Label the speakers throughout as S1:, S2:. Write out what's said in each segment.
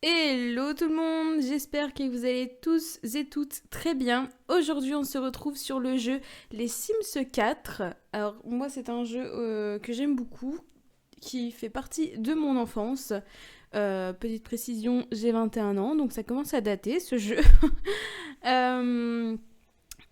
S1: Hello tout le monde, j'espère que vous allez tous et toutes très bien. Aujourd'hui on se retrouve sur le jeu Les Sims 4. Alors moi c'est un jeu que j'aime beaucoup, qui fait partie de mon enfance. Petite précision, j'ai 21 ans, donc ça commence à dater ce jeu. Euh,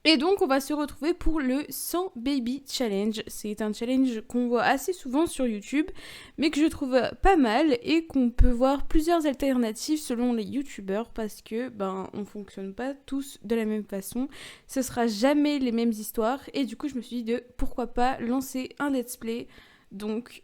S1: Et donc, on va se retrouver pour le 100 Baby Challenge. C'est un challenge qu'on voit assez souvent sur YouTube, mais que je trouve pas mal et qu'on peut voir plusieurs alternatives selon les YouTubeurs parce que, on fonctionne pas tous de la même façon. Ce sera jamais les mêmes histoires et du coup, je me suis dit de pourquoi pas lancer un let's play donc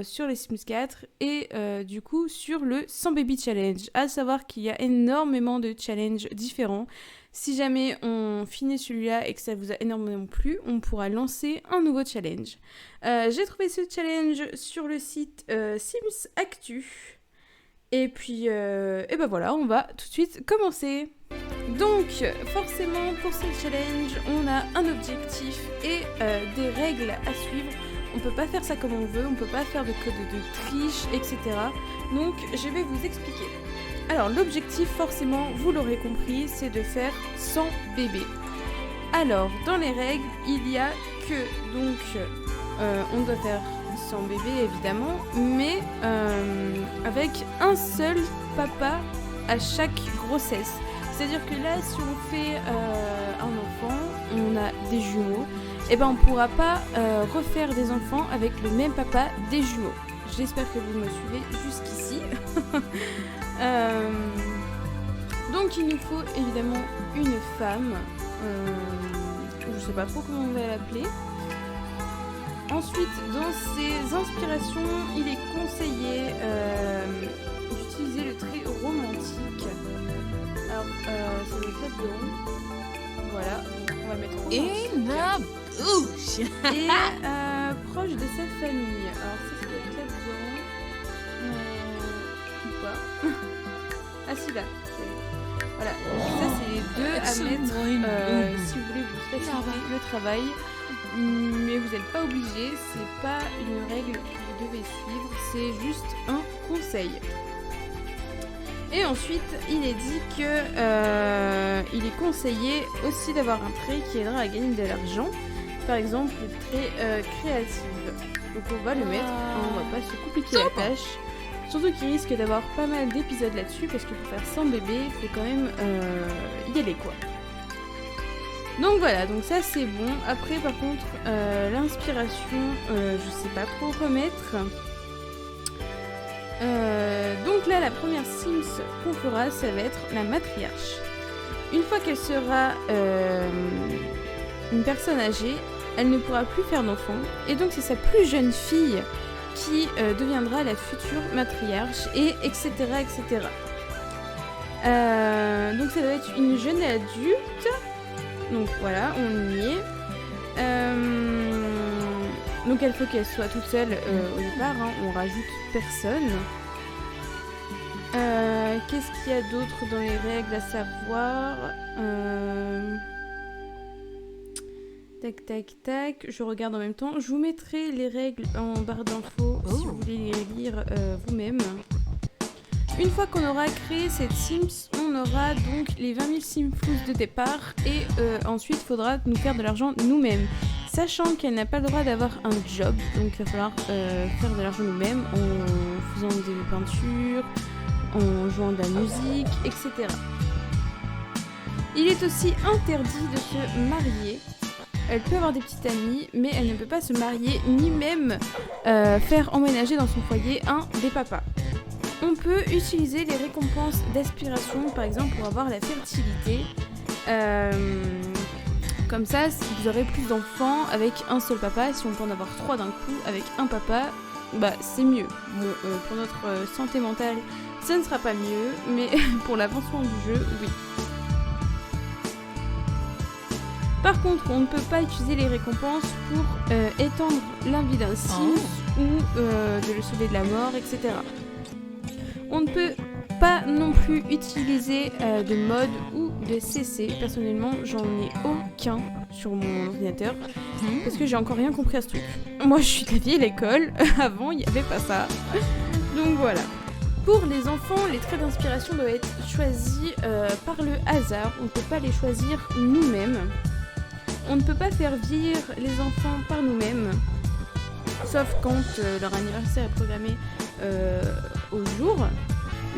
S1: sur les Sims 4 et du coup sur le 100 Baby Challenge. À savoir qu'il y a énormément de challenges différents. Si jamais on finit celui-là et que ça vous a énormément plu, on pourra lancer un nouveau challenge. J'ai trouvé ce challenge sur le site Sims Actu. Et puis, et ben voilà, on va tout de suite commencer. Donc, forcément, pour ce challenge, on a un objectif et des règles à suivre. On peut pas faire ça comme on veut, on peut pas faire de code de triche, etc. Donc, je vais vous expliquer. Alors, l'objectif, forcément, vous l'aurez compris, c'est de faire 100 bébés. Alors, dans les règles, il y a que, donc, on doit faire 100 bébés, évidemment, mais avec un seul papa à chaque grossesse. C'est-à-dire que là, si on fait un enfant, on a des jumeaux, et ben on pourra pas refaire des enfants avec le même papa des jumeaux. J'espère que vous me suivez jusqu'ici. Donc il nous faut évidemment une femme. Je sais pas trop comment on va l'appeler. Ensuite, dans ses inspirations, il est conseillé d'utiliser le trait romantique. Alors, ça doit être là-dedans. Voilà, on va mettre romantique. Et proche de sa famille. Alors ça doit être là-dedans. Ou pas. Ah si, là. Voilà, ça c'est les deux à mettre si vous voulez vous faciliter le travail. Mais vous n'êtes pas obligé, c'est pas une règle que vous devez suivre, c'est juste un conseil. Et ensuite, il est dit que il est conseillé aussi d'avoir un trait qui aidera à gagner de l'argent. Par exemple, le trait créatif. Donc on va le mettre, on va pas se compliquer la tâche. Surtout qu'il risque d'avoir pas mal d'épisodes là-dessus, parce que pour faire 100 bébés, il faut quand même y aller quoi. Donc voilà, donc ça c'est bon. Après par contre, l'inspiration, je sais pas trop remettre. Donc là, la première Sims qu'on fera, ça va être la matriarche. Une fois qu'elle sera une personne âgée, elle ne pourra plus faire d'enfants. Et donc c'est sa plus jeune fille qui deviendra la future matriarche, et etc. etc. Donc ça doit être une jeune adulte. Donc voilà, on y est. Donc il faut qu'elle soit toute seule au départ, hein, on rajoute personne. Qu'est-ce qu'il y a d'autre dans les règles à savoir Tac, tac, tac. Je regarde en même temps. Je vous mettrai les règles en barre d'infos si vous voulez les lire vous-même. Une fois qu'on aura créé cette Sims, on aura donc les 20 000 Simflous de départ et ensuite il faudra nous faire de l'argent nous-mêmes. Sachant qu'elle n'a pas le droit d'avoir un job, donc il va falloir faire de l'argent nous-mêmes en faisant des peintures, en jouant de la musique, etc. Il est aussi interdit de se marier. Elle peut avoir des petites amies, mais elle ne peut pas se marier ni même faire emménager dans son foyer un des papas. On peut utiliser les récompenses d'aspiration, par exemple, pour avoir la fertilité. Comme ça, vous aurez plus d'enfants avec un seul papa. Si on peut en avoir 3 d'un coup avec un papa, c'est mieux. Bon, pour notre santé mentale, ça ne sera pas mieux, mais pour l'avancement du jeu, oui. Par contre, on ne peut pas utiliser les récompenses pour étendre la vie d'un Sims ou de le sauver de la mort, etc. On ne peut pas non plus utiliser de mode ou de CC. Personnellement, j'en ai aucun sur mon ordinateur parce que j'ai encore rien compris à ce truc. Moi, je suis de la vieille école. Avant, il n'y avait pas ça. Donc voilà. Pour les enfants, les traits d'inspiration doivent être choisis par le hasard. On ne peut pas les choisir nous-mêmes. On ne peut pas faire vieillir les enfants par nous-mêmes, sauf quand leur anniversaire est programmé au jour.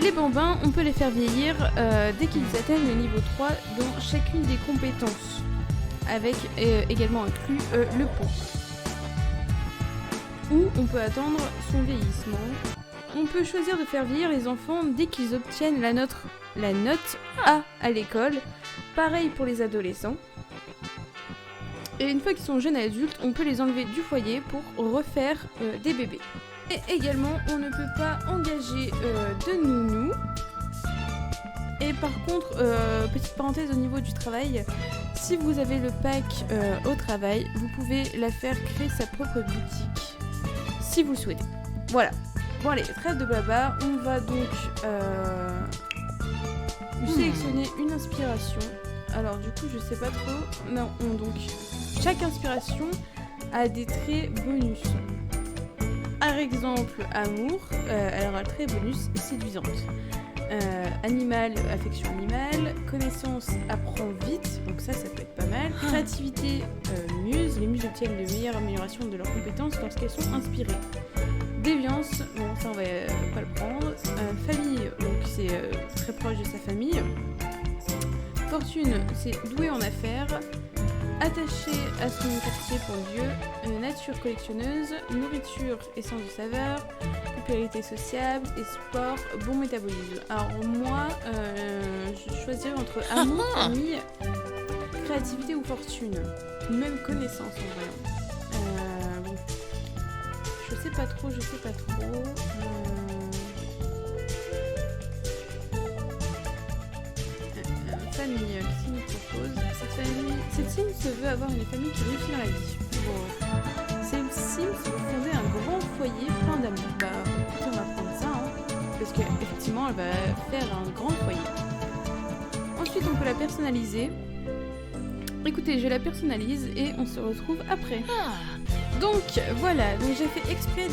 S1: Les bambins, on peut les faire vieillir dès qu'ils atteignent le niveau 3 dans chacune des compétences, avec également inclus le pot. Ou on peut attendre son vieillissement. On peut choisir de faire vieillir les enfants dès qu'ils obtiennent la note A à l'école. Pareil pour les adolescents. Et une fois qu'ils sont jeunes adultes, on peut les enlever du foyer pour refaire des bébés. Et également, on ne peut pas engager de nounou. Et par contre, petite parenthèse au niveau du travail, si vous avez le pack au travail, vous pouvez la faire créer sa propre boutique, si vous le souhaitez. Voilà. Bon allez, trêve de blabla, on va donc sélectionner une inspiration. Alors du coup, je sais pas trop. Non, donc chaque inspiration a des traits bonus. Par exemple, amour, elle aura le trait bonus séduisante. Animal, affection animale. Connaissance, apprend vite, donc ça peut être pas mal. Créativité, muse, les muses obtiennent de meilleures améliorations de leurs compétences lorsqu'elles sont inspirées. Déviance, bon ça on va pas le prendre. Famille, donc c'est très proche de sa famille. Fortune, c'est doué en affaires. Attaché à son quartier pour Dieu. Nature collectionneuse. Nourriture, essence de saveur. Popularité sociable et sport, bon métabolisme. Alors moi, je choisirais entre amour, famille, créativité ou fortune. Même connaissance en vrai. Bon. Je sais pas trop. Famille, qu'est-ce qu'il nous propose? Cette sim se veut avoir une famille qui réussit dans la vie. Bon. Cette sim se veut fonder un grand foyer plein d'amour. Bah, écoutez, on va prendre ça, hein, parce qu'effectivement, elle va faire un grand foyer. Ensuite, on peut la personnaliser. Écoutez, je la personnalise et on se retrouve après. Donc voilà, donc j'ai fait exprès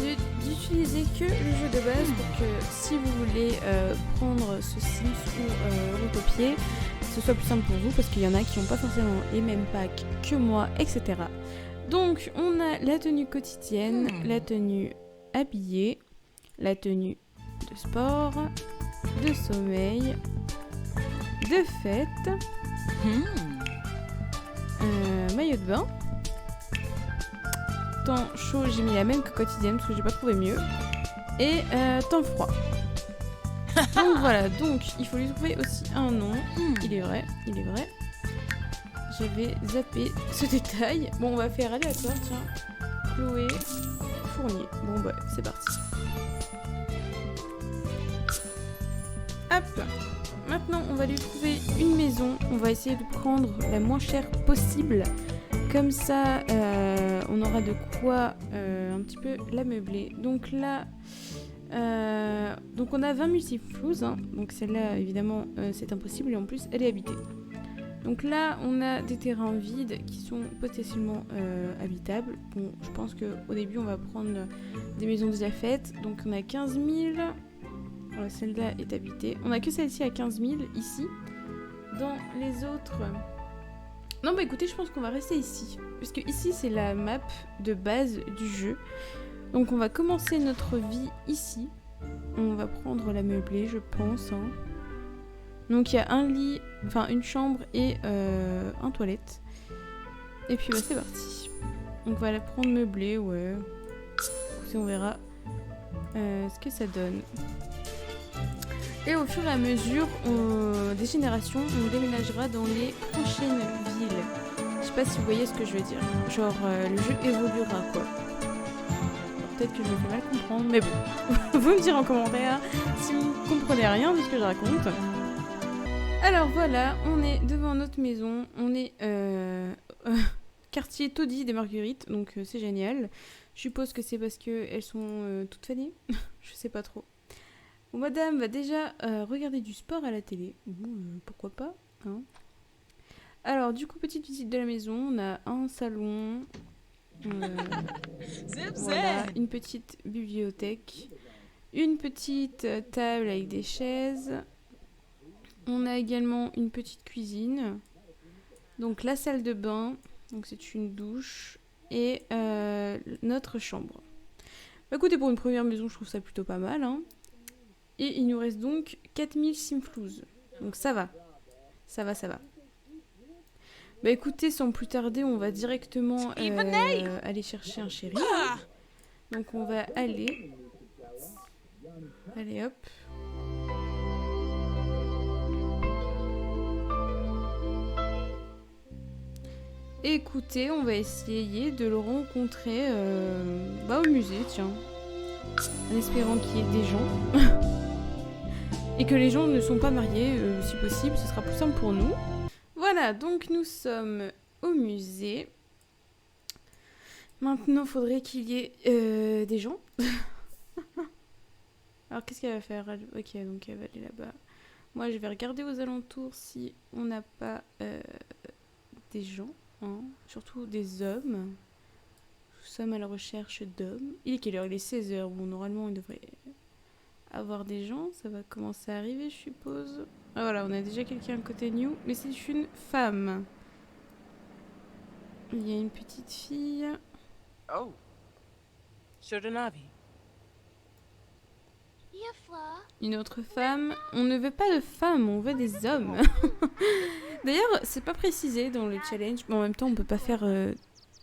S1: d'utiliser que le jeu de base pour que si vous voulez prendre ce Sims ou recopier, ce soit plus simple pour vous parce qu'il y en a qui n'ont pas forcément les mêmes packs que moi, etc. Donc on a la tenue quotidienne, la tenue habillée, la tenue de sport, de sommeil, de fête, maillot de bain. Temps chaud, j'ai mis la même que quotidienne parce que j'ai pas trouvé mieux. Et temps froid. Donc voilà, donc il faut lui trouver aussi un nom. Il est vrai. J'avais zappé ce détail. Bon, on va faire aléatoire, tiens. Chloé Fournier. Bon bah, c'est parti. Hop. Maintenant, on va lui trouver une maison. On va essayer de prendre la moins chère possible. Comme ça, on aura de quoi un petit peu la meubler. Donc là, donc on a 20 multiflouses. Hein. Donc celle-là, évidemment, c'est impossible. Et en plus, elle est habitée. Donc là, on a des terrains vides qui sont potentiellement habitables. Bon, je pense qu'au début, on va prendre des maisons déjà faites. Donc on a 15 000. Celle-là est habitée. On a que celle-ci à 15 000 ici. Dans les autres... Non bah écoutez, je pense qu'on va rester ici. Parce que ici, c'est la map de base du jeu. Donc on va commencer notre vie ici. On va prendre la meublée, je pense. Hein. Donc il y a un lit, enfin une chambre et un toilette. Et puis bah c'est parti. Donc on va la prendre meublée, ouais. Écoutez, on verra ce que ça donne. Et au fur et à mesure des générations, on déménagera dans les prochaines villes. Je sais pas si vous voyez ce que je veux dire. Genre, le jeu évoluera, quoi. Alors, peut-être que je me fais mal comprendre, mais bon. Vous me direz en commentaire si vous comprenez rien de ce que je raconte. Alors voilà, on est devant notre maison. On est quartier taudis des Marguerites, donc c'est génial. Je suppose que c'est parce qu'elles sont toutes fanées. Je sais pas trop. Bon, madame va déjà regarder du sport à la télé. Pourquoi pas, hein. Alors, du coup, petite visite de la maison. On a un salon. Voilà, une petite bibliothèque. Une petite table avec des chaises. On a également une petite cuisine. Donc la salle de bain. Donc c'est une douche. Et notre chambre. Bah, écoutez, pour une première maison, je trouve ça plutôt pas mal. Hein. Et il nous reste donc 4000 simflouz. Donc ça va. Ça va, ça va. Bah écoutez, sans plus tarder, on va directement aller chercher un chéri. Hein. Donc on va aller. Allez hop. Écoutez, on va essayer de le rencontrer au musée, tiens. En espérant qu'il y ait des gens. Et que les gens ne sont pas mariés, si possible, ce sera plus simple pour nous. Voilà, donc nous sommes au musée. Maintenant, il faudrait qu'il y ait des gens. Alors, qu'est-ce qu'elle va faire? Ok, donc elle va aller là-bas. Moi, je vais regarder aux alentours si on n'a pas des gens. Hein, surtout des hommes. Nous sommes à la recherche d'hommes. Il est quelle heure? Il est 16h. Bon, normalement, il devrait avoir des gens. Ça va commencer à arriver, je suppose. Ah, voilà, on a déjà quelqu'un à côté de nous. Mais c'est une femme. Il y a une petite fille.
S2: Oh. Shodonavi.
S1: Une autre femme. On ne veut pas de femmes, on veut des hommes. D'ailleurs, c'est pas précisé dans le challenge, mais en même temps, on peut pas faire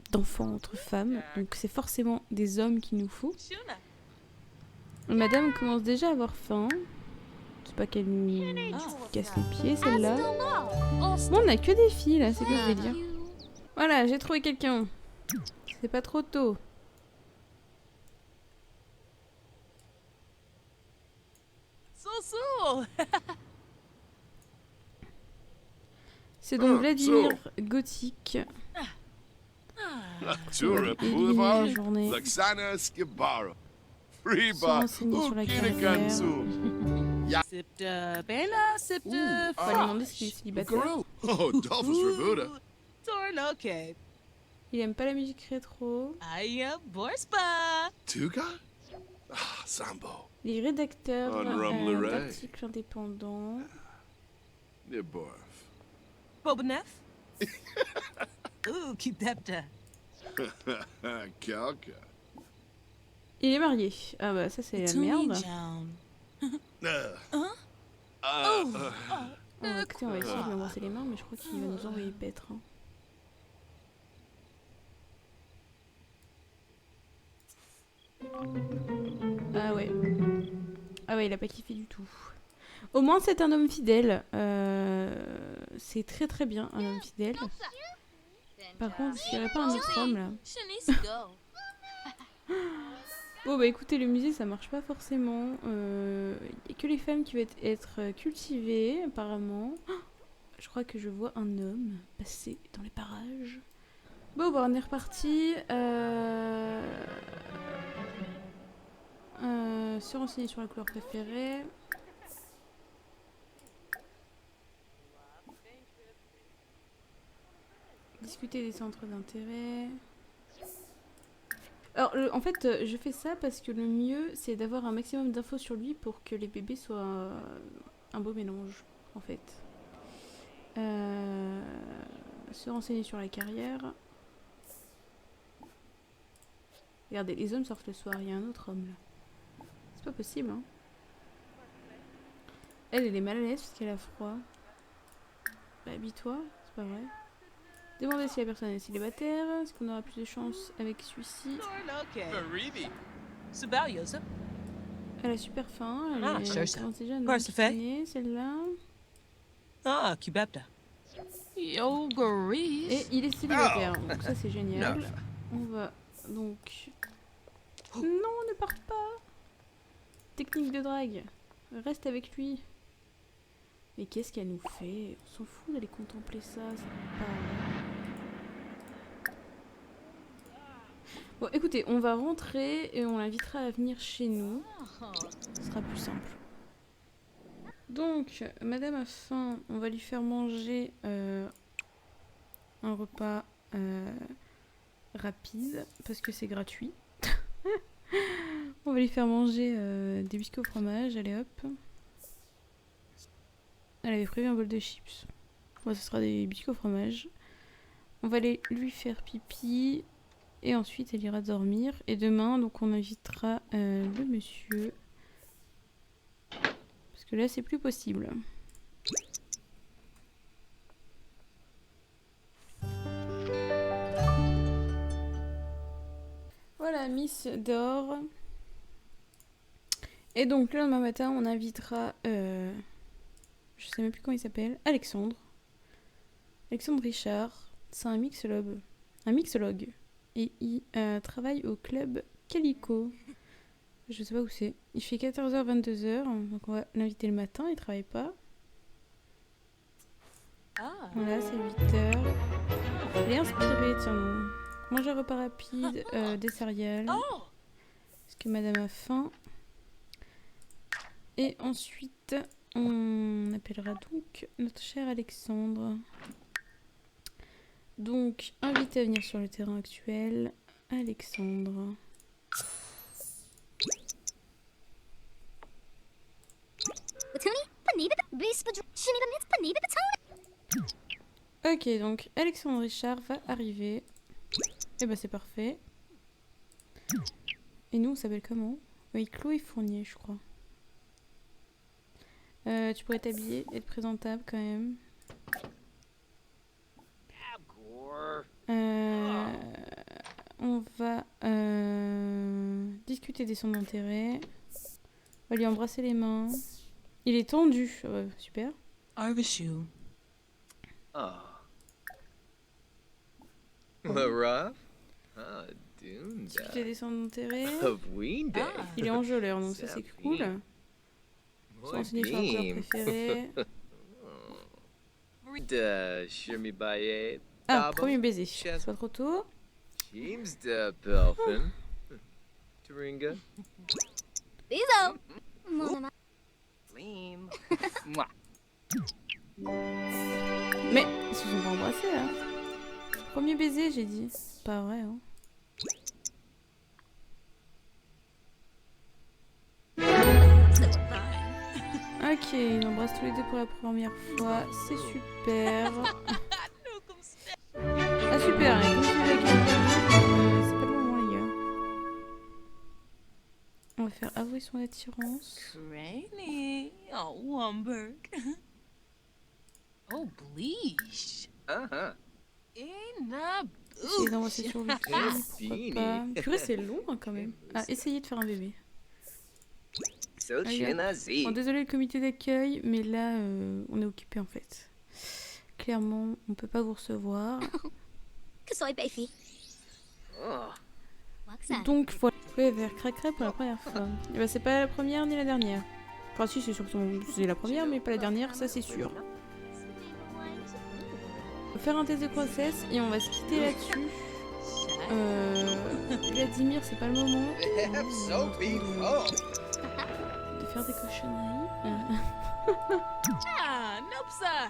S1: d'enfants entre femmes. Donc c'est forcément des hommes qu'il nous faut. Madame commence déjà à avoir faim. C'est pas qu'elle nous casse les pieds, celle-là. Bon, on a que des filles, là, c'est quoi ce délire? Voilà, j'ai trouvé quelqu'un. C'est pas trop tôt. C'est donc Vladimir Gothique. Éliminer la journée. Se renseigner sur la carrière. Faut aller demander s'il est célibataire. Il aime pas la musique rétro. Les rédacteurs d'articles indépendants.
S2: Bobanef? Ooh, keep that.
S1: Il est marié. Ah bah ça c'est la merde. Écoutez, on va essayer de lui embrasser les mains, mais je crois qu'il va nous envoyer paître. Hein. Ah ouais. Ah ouais, il a pas kiffé du tout. Au moins c'est un homme fidèle. C'est très très bien un homme fidèle. Par contre, il n'y aurait pas un autre homme là. Bon bah écoutez, le musée ça marche pas forcément. Il n'y a que les femmes qui vont être cultivées apparemment. Je crois que je vois un homme passer dans les parages. Bon bah on est reparti. Se renseigner sur la couleur préférée. Discuter des centres d'intérêt. Alors, en fait, je fais ça parce que le mieux, c'est d'avoir un maximum d'infos sur lui pour que les bébés soient un beau mélange, en fait. Se renseigner sur la carrière. Regardez, les hommes sortent le soir, il y a un autre homme, là. C'est pas possible, hein. Elle est mal à l'aise parce qu'elle a froid. Bah, habille-toi, c'est pas vrai. Demandez si la personne est célibataire, est-ce qu'on aura plus de chance avec celui-ci. Elle a super faim, elle commence déjà à nous cuisiner, celle-là.
S2: Ah, Cubapta.
S1: Et il est célibataire, donc ça c'est génial. On va donc... Non, ne parte pas. Technique de drague. Reste avec lui. Mais qu'est-ce qu'elle nous fait? On s'en fout d'aller contempler ça, c'est pas... Bon, écoutez, on va rentrer et on l'invitera à venir chez nous. Ce sera plus simple. Donc, madame a faim, on va lui faire manger un repas rapide, parce que c'est gratuit. On va lui faire manger des biscuits au fromage. Allez hop. Elle avait prévu un bol de chips. Bon, ce sera des biscuits au fromage. On va aller lui faire pipi. Et ensuite, elle ira dormir. Et demain, donc, on invitera le monsieur. Parce que là, c'est plus possible. Voilà, Miss dort. Et donc, le lendemain matin, on invitera... je sais même plus comment il s'appelle. Alexandre. Alexandre Richard. C'est un mixologue. Un mixologue. Et il travaille au club Calico. Je sais pas où c'est. Il fait 14h, 22h. Donc on va l'inviter le matin. Il travaille pas.
S2: Ah.
S1: Voilà, c'est 8h. Il est inspiré, tiens. Manger un repas rapide, des céréales.
S2: Oh.
S1: Parce que madame a faim. Et ensuite, on appellera donc notre cher Alexandre. Donc, invité à venir sur le terrain actuel, Alexandre. Ok, donc Alexandre Richard va arriver. Et bah c'est parfait. Et nous on s'appelle comment? Oui, Chloé Fournier je crois. Tu pourrais t'habiller, être présentable quand même. On va discuter des sons d'intérêt. On va lui embrasser les mains. Il est tendu. Super.
S2: Arvishu.
S3: Laraf? Dunda.
S1: Discuter des sons d'intérêt.
S3: Winda.
S1: Il est enjôleur, donc ça c'est cool. Se renseigner sur leur couleur préférée.
S3: Da Shirmi Baye.
S1: Ah, premier baiser. C'est pas trop tôt.
S3: James da Belfin. Turinga.
S4: Bisous.
S1: Mais ils se sont pas embrassés là. Premier baiser, j'ai dit. C'est pas vrai, hein. Ok, ils embrassent tous les deux pour la première fois. C'est super. Ah super, et comme je vous l'ai dit, c'est pas le moment les gars. On va faire avouer son attirance.
S2: Rainy. Oh, Wumberg. Oh, bleach. Ina.
S1: Essayez d'embrasser sur le pied, pourquoi pas. Purée, c'est long hein, quand même. Ah, essayez de faire un bébé.
S3: So
S1: Bon,
S3: Chinazi.
S1: désolé le comité d'accueil, mais là, on est occupé en fait. Clairement, on peut pas vous recevoir. Donc voilà, vous pouvez vers Cracra pour la première fois. Et bah c'est pas la première ni la dernière. Enfin si, c'est surtout c'est la première, mais pas la dernière, ça c'est sûr. On va faire un test de grossesse et on va se quitter là-dessus. Vladimir, c'est pas le moment de faire des cochonneries.
S2: Ah, nope, sir.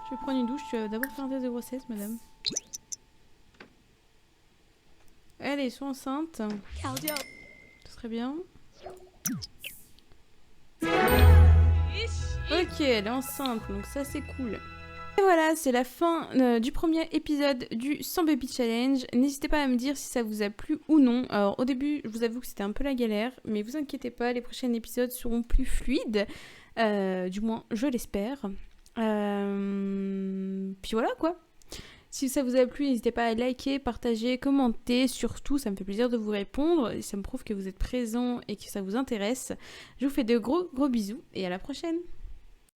S1: Je vais prendre une douche, tu vas d'abord faire un test de grossesse, madame. Allez, sois enceinte. Ce serait bien. Ok, elle est enceinte, donc ça c'est cool. Et voilà, c'est la fin du premier épisode du 100 Baby Challenge. N'hésitez pas à me dire si ça vous a plu ou non. Alors au début, je vous avoue que c'était un peu la galère, mais vous inquiétez pas, les prochains épisodes seront plus fluides. Du moins, je l'espère. Puis voilà quoi. Si ça vous a plu, n'hésitez pas à liker, partager, commenter. Surtout, ça me fait plaisir de vous répondre. Et ça me prouve que vous êtes présents et que ça vous intéresse. Je vous fais de gros bisous et à la prochaine.